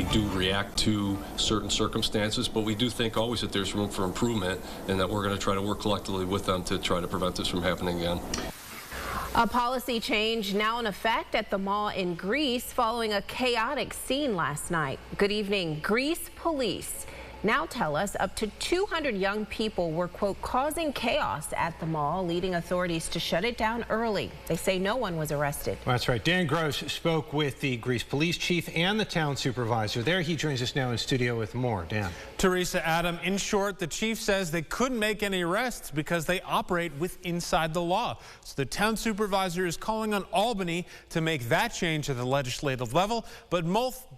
We do react to certain circumstances, but we do think always that there's room for improvement and that we're going to try to work collectively with them to try to prevent this from happening again. A policy change now in effect at the mall in Greece following a chaotic scene last night. Good evening. Greece police now tell us up to 200 young people were, quote, causing chaos at the mall, leading authorities to shut it down early. They say no one was arrested. That's right. Dan Gross spoke with the Greece police chief and the town supervisor there. He joins us now in studio with more. Dan. Teresa, Adam, in short, the chief says they couldn't make any arrests because they operate inside the law. So the town supervisor is calling on Albany to make that change at the legislative level. But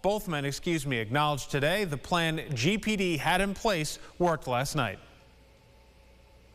both men, acknowledged today the plan GPD had in place worked last night.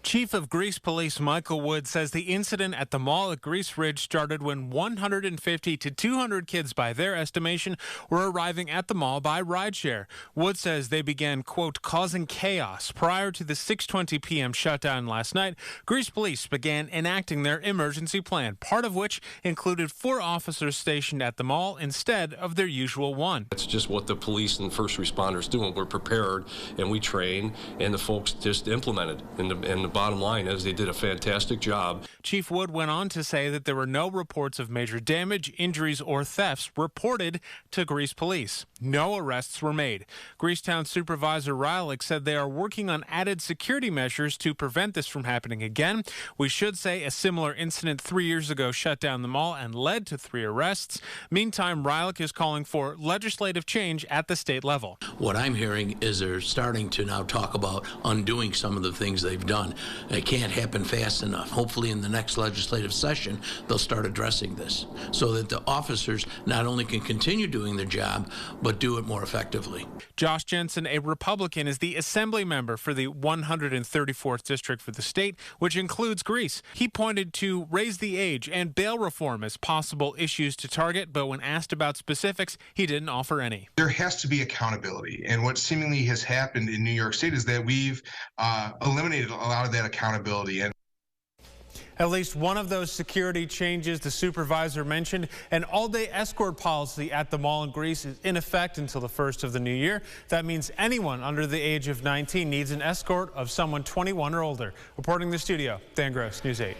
Chief of Greece Police Michael Wood says the incident at the mall at Greece Ridge started when 150 to 200 kids, by their estimation, were arriving at the mall by rideshare. Wood says they began, quote, causing chaos prior to the 6:20 p.m. shutdown last night. Greece police began enacting their emergency plan, part of which included 4 officers stationed at the mall instead of their usual 1. It's just what the police and first responders do. We're prepared and we train, and the folks just implemented. And the bottom line is they did a fantastic job. Chief Wood went on to say that there were no reports of major damage, injuries, or thefts reported to Greece police. No arrests were made. Greece Town Supervisor Rylick said they are working on added security measures to prevent this from happening again. We should say a similar incident 3 years ago shut down the mall and led to 3 arrests. Meantime, Rylick is calling for legislative change at the state level. What I'm hearing is they're starting to now talk about undoing some of the things they've done. It can't happen fast enough. Hopefully in the next legislative session, they'll start addressing this so that the officers not only can continue doing their job, but do it more effectively. Josh Jensen, a Republican, is the assembly member for the 134th district for the state, which includes Greece. He pointed to raise the age and bail reform as possible issues to target, but when asked about specifics, he didn't offer any. There has to be accountability, and what seemingly has happened in New York State is that we've eliminated a lot of that accountability. And at least one of those security changes the supervisor mentioned, an all-day escort policy at the mall in Greece, is in effect until the 1st of the new year. That means anyone under the age of 19 needs an escort of someone 21 or older. Reporting in the studio, Dan Gross, News 8.